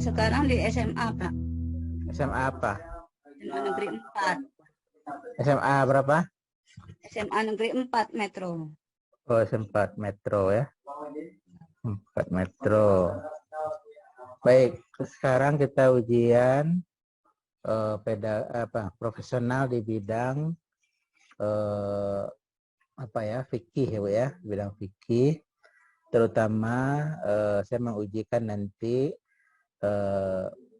Sekarang di SMA, Pak. SMA apa? SMA Negeri 4. SMA berapa? SMA Negeri 4 Metro. Oh, sempat Metro ya. 4 Metro. Baik, sekarang kita ujian profesional di bidang fikih ya, Bu ya, bidang fikih. Terutama saya mengujikan nanti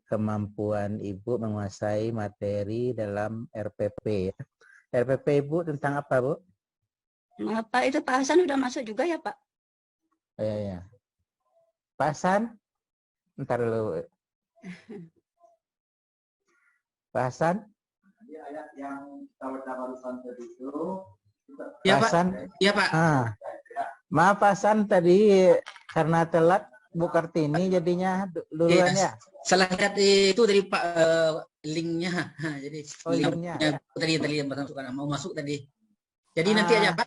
kemampuan Ibu menguasai materi dalam RPP ya. RPP Ibu tentang apa, Bu? Maaf, Pak, itu Pak Hasan udah masuk juga ya, Pak? Ya. Pak Hasan, ntar dulu. Pak Hasan? Ya, Pak. Hasan? Iya, Pak. Maaf Pak Hasan, tadi karena telat Bu Kartini jadinya duluan ya. Salah lihat itu dari Pak linknya. Jadi linknya. Tadi mau masuk tadi. Jadi nanti aja, Pak.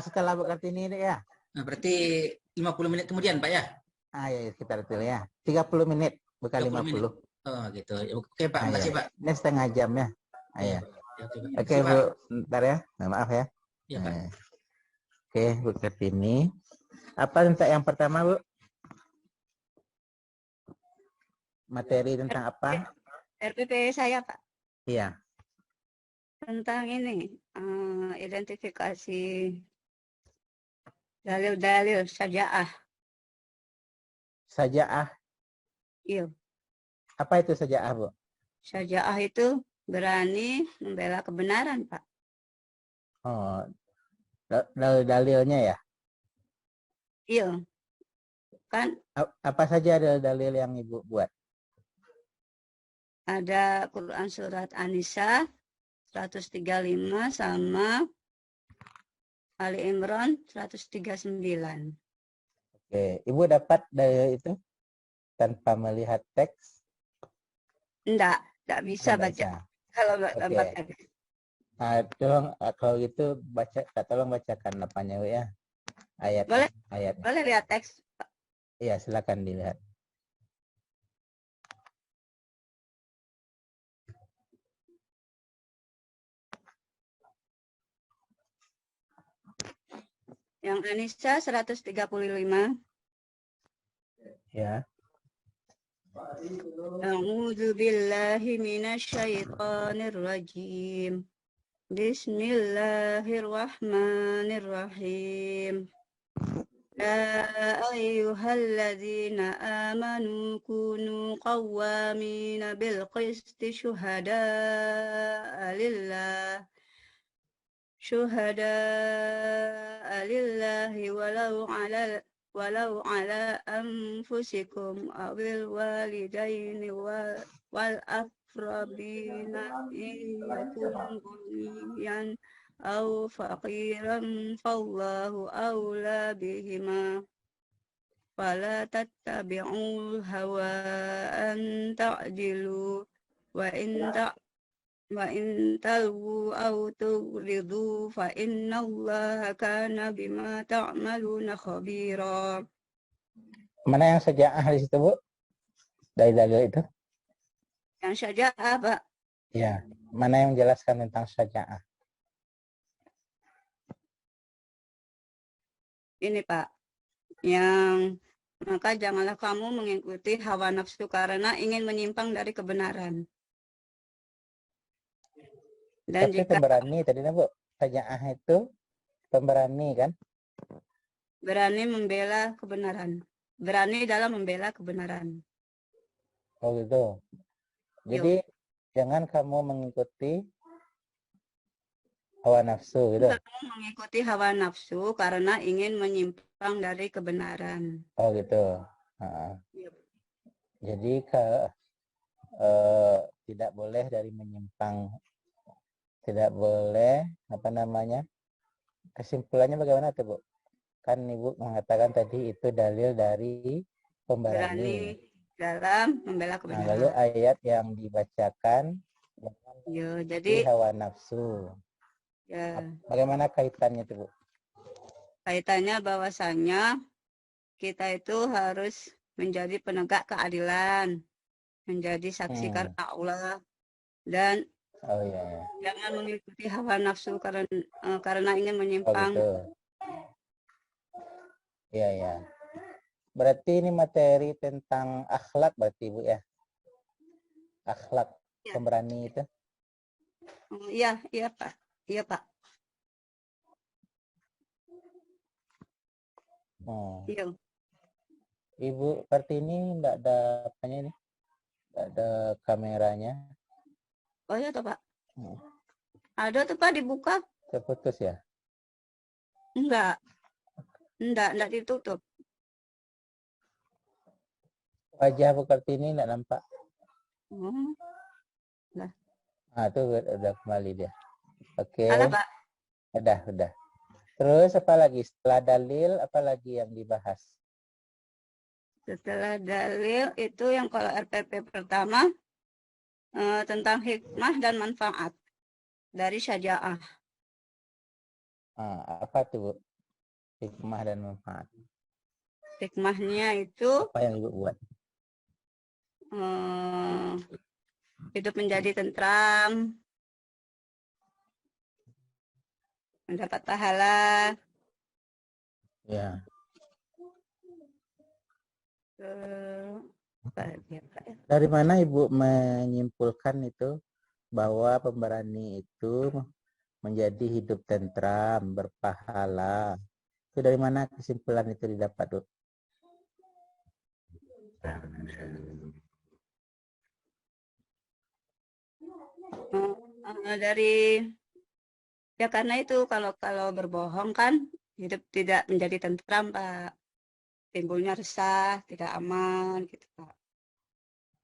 Setelah Bu Kartini ya. Nah, berarti 50 menit kemudian, Pak ya? Ya sekitar itu ya. 30 menit bukan 50. Menit. Oh, gitu. Oke, Pak. Makasih, Pak. Ini setengah jam ya. Oke, Bu, bentar ya. Maaf ya. Iya, Pak. Oke, Bu Kartini. Apa tentang yang pertama, Bu? Materi tentang apa? RPP saya, Pak. Iya. Tentang ini, identifikasi dalil-dalil sajaah. Sajaah? Iya. Apa itu sajaah, Bu? Sajaah itu berani membela kebenaran, Pak. Oh, dalil-dalilnya ya? Iya. Kan apa saja dalil yang Ibu buat? ada Quran Surat An-Nisa 135 sama Ali Imran 139. Oke, Ibu dapat dalil itu tanpa melihat teks? Enggak bisa baca. Kalau baca. Kalau gitu tolong bacakan apanya, Bu ya. Boleh ayatnya. Lihat teks, Pak. Iya, silakan dilihat. Yang An-Nisa 135. Ya. A'udzu billahi minasyaitonir rajim. Bismillahirrahmanirrahim. Ya ayyuhalladzina amanu kunu qawwamina bil qisti syuhada'a lillahi walau ala anfusikum awil walidaini wal aqrabina in yakun ghaniyan aw faqiran fallahu awla bihima fala tattabi'ul hawa an ta'dilu wa in talwu aw tugridu fa innallaha kana bima ta'maluna khabira. Mana yang sajaah di situ, Bu? Dalil itu? Yang sajaah, Pak. Ya, mana yang menjelaskan tentang sajaah? Ini, Pak. Yang maka janganlah kamu mengikuti hawa nafsu karena ingin menyimpang dari kebenaran. Dan tapi pemberani tadi, Bu. Sajaah itu pemberani kan? Berani membela kebenaran. Berani dalam membela kebenaran. Oh gitu. Jadi jangan kamu mengikuti hawa nafsu gitu. Kamu mengikuti hawa nafsu karena ingin menyimpang dari kebenaran. Oh gitu. Jadi tidak boleh dari menyimpang, tidak boleh kesimpulannya bagaimana tuh, Bu? Kan Ibu mengatakan tadi itu dalil dari pemberani dalam membela kebenaran. Nah, lalu ayat yang dibacakan jadi hawa nafsu. Bagaimana kaitannya tuh, Bu? Kaitannya bahwasanya kita itu harus menjadi penegak keadilan, menjadi saksi karena Allah, dan Oh iya. jangan mengikuti hawa nafsu karena ingin Oh menyimpang. gitu. Iya ya. Berarti ini materi tentang akhlak berarti Bu ya. Akhlak Ya. pemberani itu. Oh, iya, iya Pak. Iya Pak. Oh. Iya. Ibu Kartini enggak ada apanya ini? Enggak ada kameranya. Oh iya toh Pak. Ada tuh Pak dibuka? Terputus ya? Enggak ditutup. Wajah Bu Kartini enggak nampak. Oh, Itu udah kembali dia. Oke. salah Pak. Udah. Terus apa lagi? Setelah dalil apa lagi yang dibahas? Setelah dalil itu yang kalau RPP pertama tentang hikmah dan manfaat dari syaja'ah. Apa tuh Bu? Hikmah dan manfaat. Hikmahnya itu Apa yang Ibu buat? hidup menjadi tentram, mendapat pahala. Ya. Dari mana Ibu menyimpulkan itu bahwa pemberani itu menjadi hidup tentram, berpahala? Itu dari mana kesimpulan itu didapat, Bu? Dari ya karena itu kalau berbohong kan hidup tidak menjadi tentram Pak, timbulnya resah, tidak aman gitu Pak.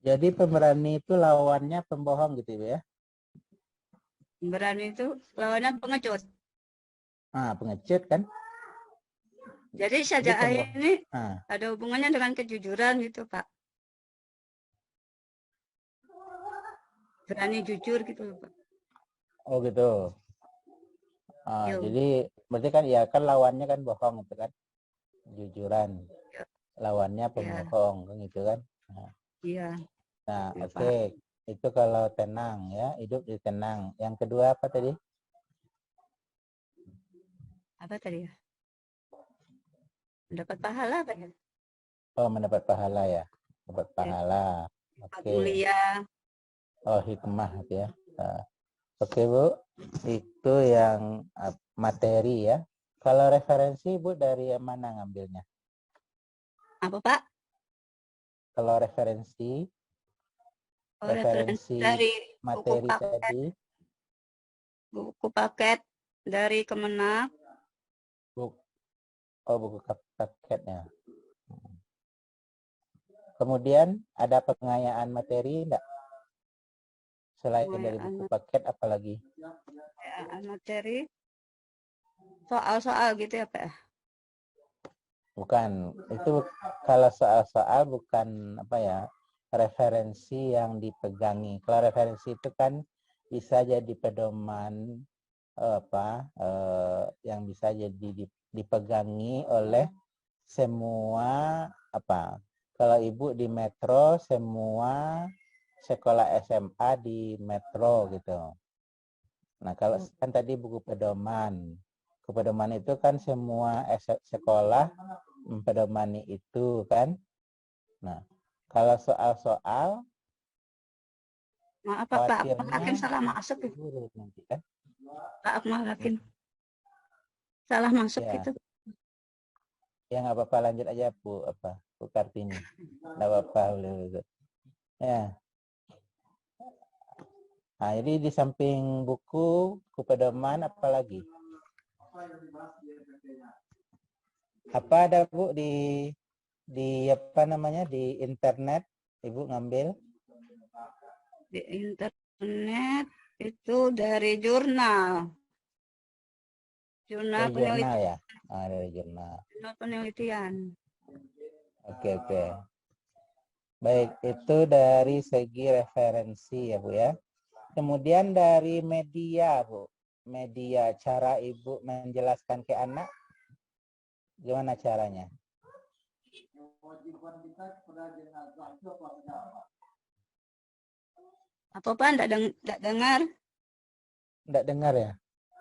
Jadi pemberani itu lawannya pembohong gitu ya? Pemberani itu lawannya pengecut. Pengecut kan? Jadi syaja'ah ini ada hubungannya dengan kejujuran gitu Pak. Berani jujur gitu loh Pak. Oh gitu. Jadi berarti kan ya kan lawannya kan bohong itu kan? Jujuran. Lawannya pembohong kan gitu kan? Iya. Nah, oke. Itu kalau tenang ya, hidup di tenang. Yang kedua apa tadi? Apa tadi ya? Mendapat pahala Pak ya? Oh, mendapat pahala ya. Dapat pahala. Oke. Mulia. Oh, hikmah gitu ya. Oke, Bu. Itu yang materi ya. Kalau referensi Bu dari mana ngambilnya? Apa Pak? Kalau referensi dari materi tadi. Buku paket dari Kemenak. Buku paketnya. Kemudian ada pengayaan materi enggak? Selain dari buku paket apalagi? Pengayaan materi soal-soal gitu ya Pak ya? Bukan, itu kalau soal-soal bukan apa ya, referensi yang dipegangi. Kalau referensi itu kan bisa jadi pedoman yang bisa jadi dipegangi oleh semua apa. Kalau Ibu di Metro, semua sekolah SMA di Metro gitu. Nah, kalau kan tadi buku pedoman. Pedoman itu kan semua sekolah mempedomani itu kan. Nah, kalau soal-soal maaf Pak Hakim salah masuk nanti kan. Pak Hakim salah masuk ya. gitu. Ya nggak apa-apa, lanjut aja Bu Kartini. Nggak apa-apa boleh. Ya. Nah, jadi di samping buku pedoman apa lagi? Apa ada Bu di apa namanya di internet Ibu ngambil? Di internet itu dari jurnal. Jurnal penelitian ya. Dari jurnal. Jurnal penelitian. Oke. Baik, itu dari segi referensi ya Bu ya. Kemudian dari media Bu. Media, cara Ibu menjelaskan ke anak gimana caranya? Apa Pak? Nggak dengar? Nggak dengar ya?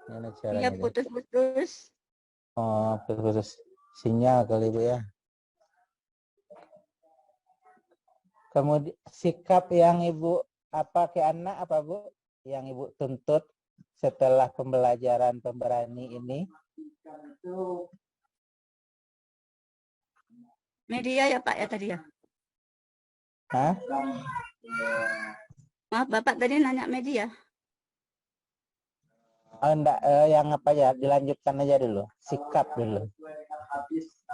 Gimana Iya, caranya itu? putus-putus. Oh, putus sinyal kali Bu ya. Kemudian sikap yang Ibu apa ke anak apa Bu? Yang Ibu tuntut setelah pembelajaran pemberani ini? Media ya Pak ya tadi ya? Hah? Maaf Bapak tadi nanya media. Oh, enggak, yang apa ya? Dilanjutkan aja dulu. Sikap dulu.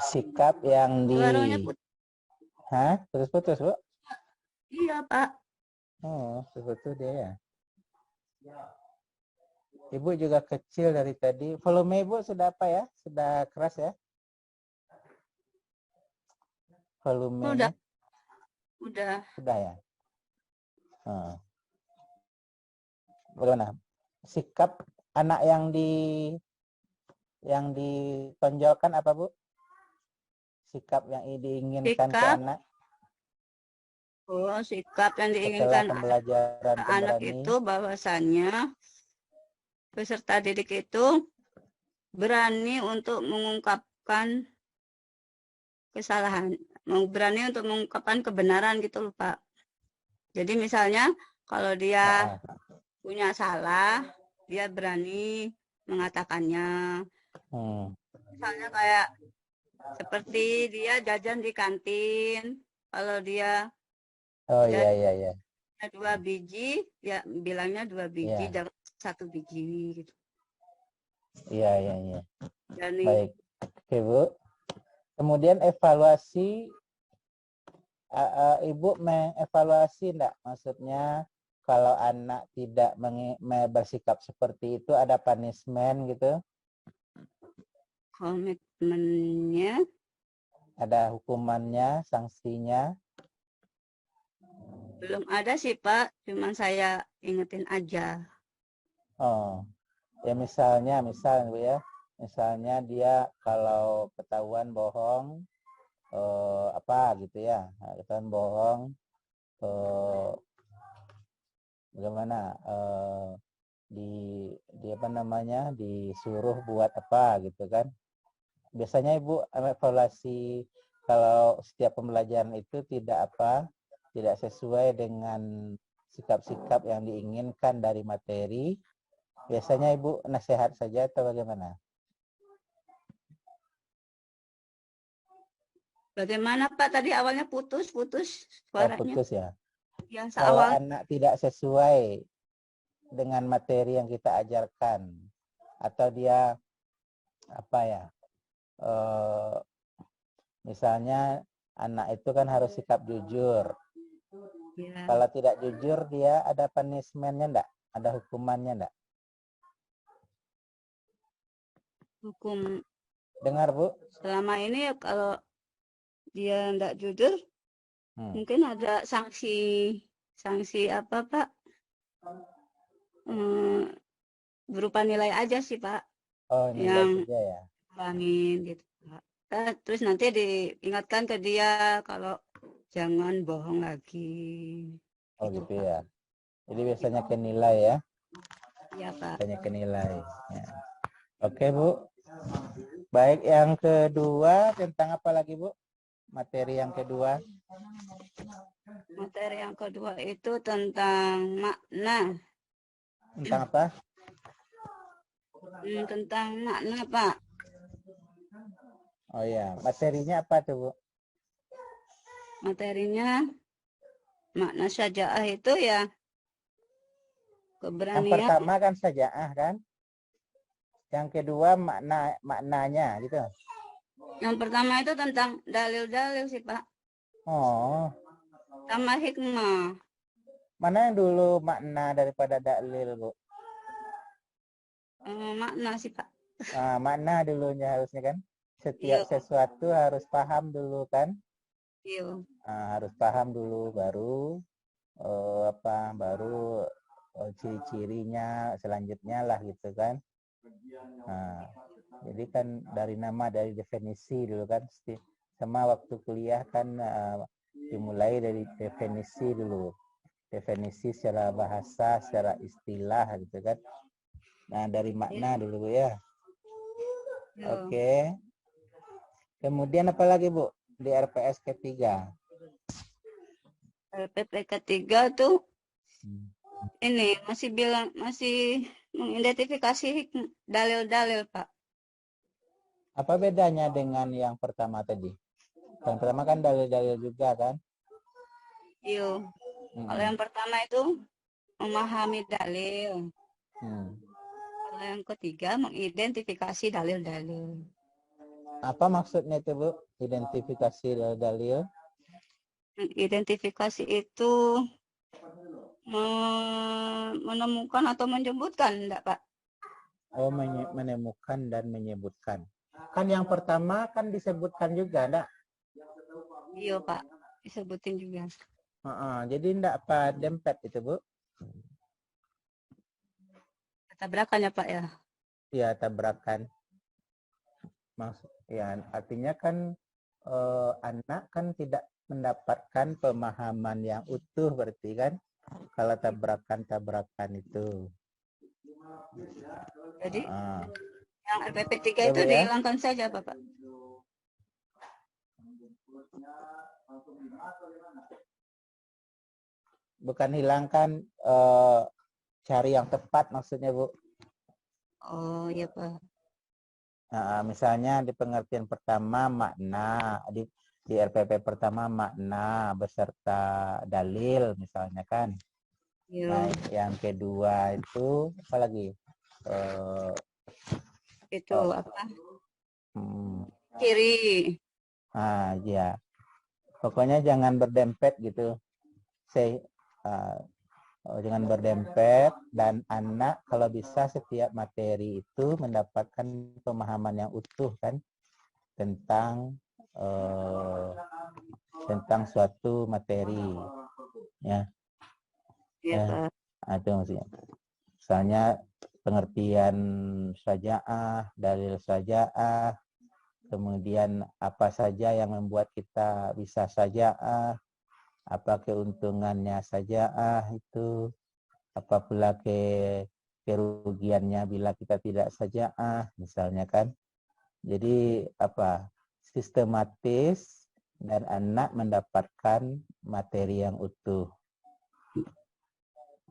Sikap yang di... Suaranya putus. Hah? Putus-putus Bu? Iya Pak. Oh, putus dia ya. Ibu juga kecil dari tadi. Volume Ibu sudah apa ya? Sudah keras ya? Volumenya? Udah. Sudah ya? Hmm. Bagaimana? Sikap anak yang ditonjolkan apa Bu? Sikap yang diinginkan ke Sikap. anak Oh, sikap yang setelah diinginkan pembelajaran anak pemberani. itu bahwasannya peserta didik itu berani untuk mengungkapkan kesalahan, berani untuk mengungkapkan kebenaran gitu loh Pak. Jadi misalnya kalau dia punya salah, dia berani mengatakannya. Misalnya kayak seperti dia jajan di kantin, kalau dia Oh iya. 2 biji, ya bilangnya 2 biji, Iya. jangan 1 biji gitu. Iya. Dan Baik. Oke Bu. Kemudian evaluasi, Ibu mengevaluasi enggak? Maksudnya kalau anak tidak bersikap seperti itu ada punishment gitu? komitmennya Ada hukumannya, sanksinya? belum ada sih Pak, cuman saya ingetin aja. Oh, ya misal Bu ya, misalnya dia kalau ketahuan bohong, apa gitu ya, ketahuan bohong, bagaimana, di apa namanya, disuruh buat apa gitu kan. Biasanya Ibu evaluasi kalau setiap pembelajaran itu tidak sesuai dengan sikap-sikap yang diinginkan dari materi. Biasanya Ibu nasihat saja atau bagaimana? Bagaimana Pak tadi awalnya putus suaranya? Putus ya. Yang Kalau awal anak tidak sesuai dengan materi yang kita ajarkan, atau dia apa ya, misalnya anak itu kan harus sikap jujur. ya, Kalau tidak jujur dia ada punishment-nya enggak? Ada hukumannya enggak? hukum Dengar Bu? selama ini ya kalau dia enggak jujur, mungkin ada sanksi apa Pak? Berupa nilai aja sih Pak, Oh, nilai yang saja ya. kurangin gitu Pak. Terus nanti diingatkan ke dia kalau jangan bohong lagi. Oh Gitu, gitu Pak. ya. Jadi biasanya ke nilai ya. Iya Pak. Biasanya ke nilai. Ya. Oke Bu. Baik, yang kedua tentang apa lagi Bu? Materi yang kedua. Materi yang kedua itu tentang makna. Tentang apa? Tentang makna Pak. Oh ya, materinya apa tuh Bu? Materinya makna syaja'ah itu ya Yang keberanian. pertama kan syaja'ah kan? Yang kedua maknanya gitu. Yang pertama itu tentang dalil-dalil sih Pak. Oh. Sama hikmah. Mana yang dulu makna daripada dalil Bu? Makna sih Pak. Makna dulunya harusnya kan? Setiap sesuatu harus paham dulu kan? Iya. Harus paham dulu baru baru ciri-cirinya selanjutnya lah gitu kan. Jadi kan dari nama, dari definisi dulu kan, Sama waktu kuliah kan dimulai dari definisi dulu. Definisi secara bahasa, secara istilah gitu kan. Nah, dari makna dulu ya. Yo. Oke. Kemudian apa lagi, Bu? Di RPS ketiga. LPP ketiga tuh Hmm. ini masih mengidentifikasi dalil-dalil, Pak. Apa bedanya dengan yang pertama tadi? Yang pertama kan dalil-dalil juga kan? Yo. Kalau yang pertama itu memahami dalil. Kalau yang ketiga mengidentifikasi dalil-dalil. Apa maksudnya itu, Bu? Identifikasi dalil-dalil? Identifikasi itu menemukan atau menyebutkan, enggak, Pak? Oh, menemukan dan menyebutkan. Kan yang pertama kan disebutkan juga, enggak? Iya, Pak. Disebutin juga. Jadi enggak apa dempet itu, Bu? Tabrakan ya, Pak ya? Ya, tabrakan. Ya, artinya kan anak kan tidak mendapatkan pemahaman yang utuh berarti kan? Kalau tabrakan-tabrakan itu. Jadi yang LPP 3 Ya, itu Bu, ya? dihilangkan saja, Bapak. Bukan hilangkan, cari yang tepat maksudnya, Bu. Oh, iya, Pak. Nah, misalnya di pengertian pertama makna, di RPP pertama makna beserta dalil misalnya kan. Nah, Iya. yang kedua itu apa lagi? Itu Oh, apa? hmm, Ciri. ya. Pokoknya jangan berdempet gitu. Jangan berdempet dan anak kalau bisa setiap materi itu mendapatkan pemahaman yang utuh kan tentang suatu materi ya. Iya, Pak. Itu maksudnya. Misalnya pengertian sajaah, dalil sajaah, kemudian apa saja yang membuat kita bisa sajaah, apa keuntungannya sajaah itu, apa pula kerugiannya bila kita tidak sajaah, misalnya kan. Jadi apa sistematis dan anak mendapatkan materi yang utuh.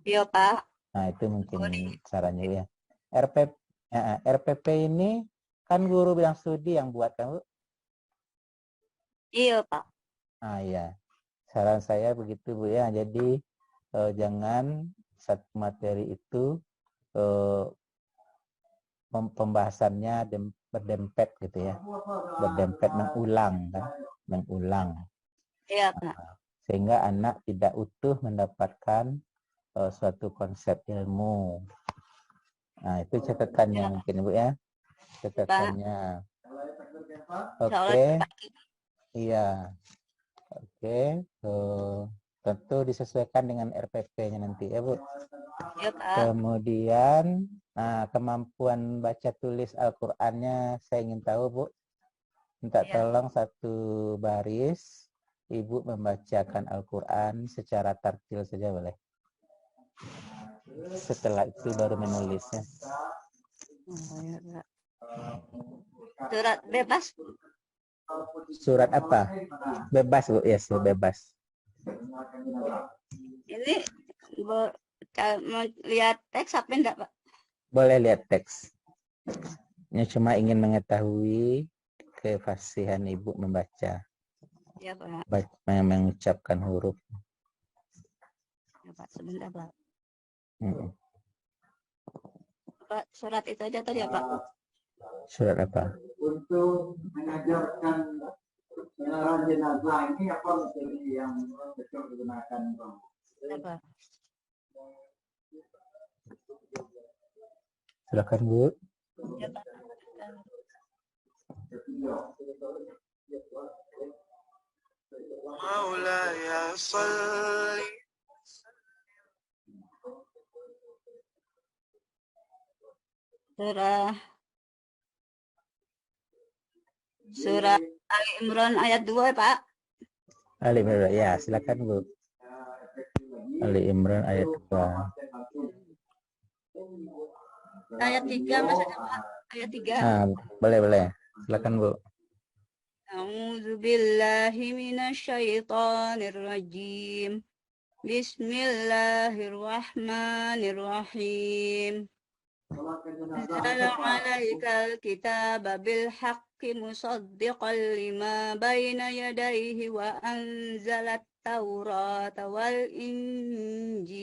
Iya, Pak. Nah, itu mungkin Oh, caranya ya. RPP ini kan guru bidang studi yang buat kamu. iya, Pak. Ya. Saran saya begitu, Bu ya. Jadi jangan satu materi itu pembahasannya berdempet gitu ya. Berdempet mengulang kan, mengulang. Iya, Pak. Sehingga anak tidak utuh mendapatkan suatu konsep ilmu. Nah, itu catatannya mungkin, Bu ya. Catatannya. Oke. Iya. Oke. Tentu disesuaikan dengan RPP-nya nanti ya, Bu. Iya, Pak. Kemudian kemampuan baca tulis Al-Qur'annya saya ingin tahu, Bu. Minta tolong satu baris Ibu membacakan Al-Qur'an secara tartil saja boleh. Setelah itu baru menulisnya. Surat bebas. Surat apa? Bebas, Bu. Yes, bebas. Ini mau lihat teks apa enggak, Pak? Boleh lihat teks. Ini cuma ingin mengetahui kefasihan Ibu membaca. Ya, Pak. Mengucapkan huruf. Ya, Pak. Sebentar, Pak. Pak, surat itu aja tadi ya, Pak? Surat apa? Untuk mengajarkan penyerahan jenazah ini apa metode yang betul digunakan, Bang? Apa? Silakan, Bu. Ya, Pak. Maulaya salli Surah Surah Ali Imran ayat 2 ya, Pak. Ali Imran, ya silakan Bu. Ali Imran ayat 2. Ayat 3 maksudnya, Pak. Ayat 3. Boleh. Silakan Bu. A'udzu billahi minasyaitonir rajim. Bismillahirrahmanirrahim. Anzala 'alaikal kitaba bil haqqi musaddiqan lima baina yadayhi wa anzalat taurata wal injil.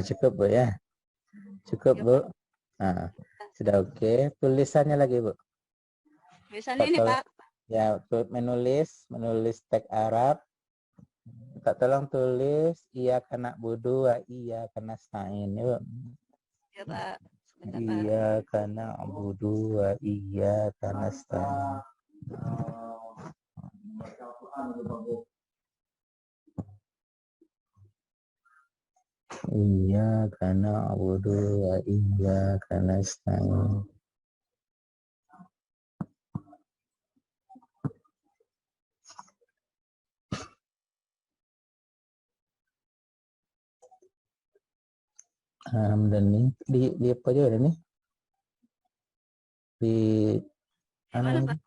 Cukup Bu ya. Cukup Ya, Bu. Sudah oke. Tulisannya lagi Bu. Tulisan ini, Kalau- Pak. Ya, menulis teks Arab. Tak tolong tulis iya kena budu wa iya kena stain ya Bu. Ya, Pak. Sebentar, Pak. Iya kena budu wa iya kena stain. Iya kena budu wa iya kena stain. Dan ini di apa aja ini? Di Mana, Pak?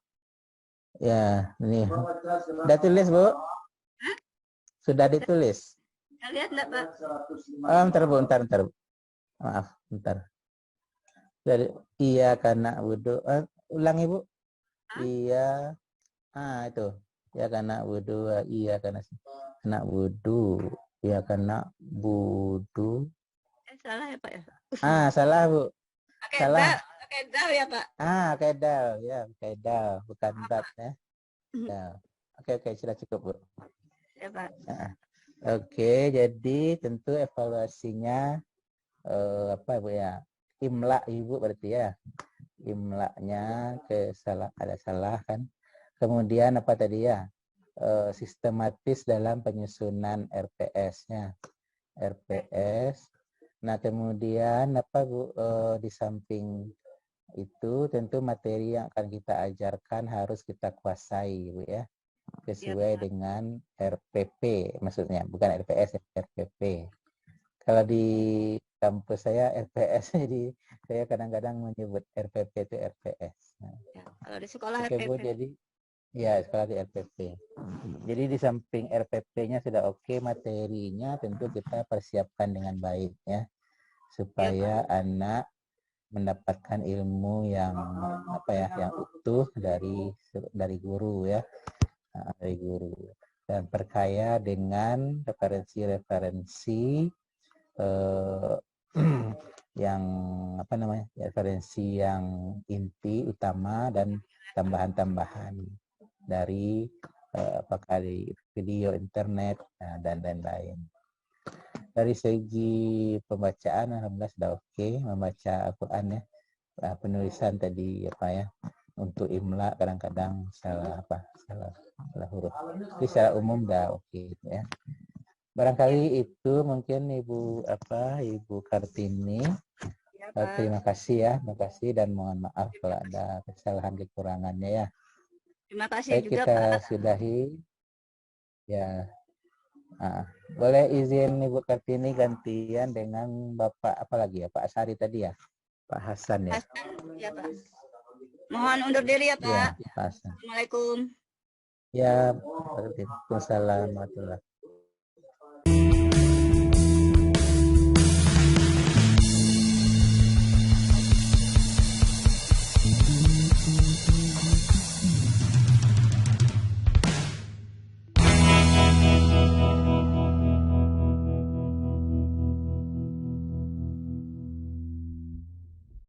ya ini sudah tulis Bu? Sudah ditulis? Kita lihat enggak, Pak? Bentar Bu. Maaf, bentar. Dari iya karena wudu. Ulangi Bu. Iya. Itu. Ya karena wudu. Iya karena wudu. Iya karena wudu. Salah ya, Pak ya? Salah Bu. Pakai Salah. dal, pakai dal ya, Pak. Kedal ya, kedal bukan dal ya. Dal. Oke, sudah cukup Bu. Ya, Pak. Oke, jadi tentu evaluasinya apa Bu ya? Imla Ibu berarti ya. Imlanya ada salah kan. Kemudian apa tadi ya? Sistematis dalam penyusunan RPS-nya. RPS. Nah, kemudian apa Bu di samping itu tentu materi yang akan kita ajarkan harus kita kuasai Bu ya. Sesuai dengan RPP maksudnya, bukan RPS, RPP. Kalau di kampus saya RPS, jadi saya kadang-kadang menyebut RPP itu RPS. Ya, kalau di sekolah Oke Bu, RPP. jadi ya sekolah di RPP. Jadi di samping RPP-nya sudah oke, materinya tentu kita persiapkan dengan baik ya, supaya anak mendapatkan ilmu yang yang utuh dari guru ya. Dari guru dan perkaya dengan referensi-referensi yang referensi yang inti utama dan tambahan-tambahan dari apakah di video internet dan lain-lain. Dari segi pembacaan alhamdulillah sudah oke, membaca Al-Qur'an ya. Penulisan tadi untuk imla kadang-kadang salah huruf. Tapi secara umum dah oke ya. Barangkali itu mungkin Ibu Kartini. Terima kasih ya, dan mohon maaf kalau ada kesalahan kekurangannya ya. Terima kasih Baik, juga, kita Pak. sudahi. Ya. Boleh izin Ibu Kartini gantian dengan Bapak apa lagi ya? Pak Asari tadi ya? Pak Hasan ya? Ya, Pak. Mohon undur diri ya, Pak. Ya, Pak Hasan. Assalamualaikum. Ya, Waalaikumsalam warahmatullahi wabarakatuh.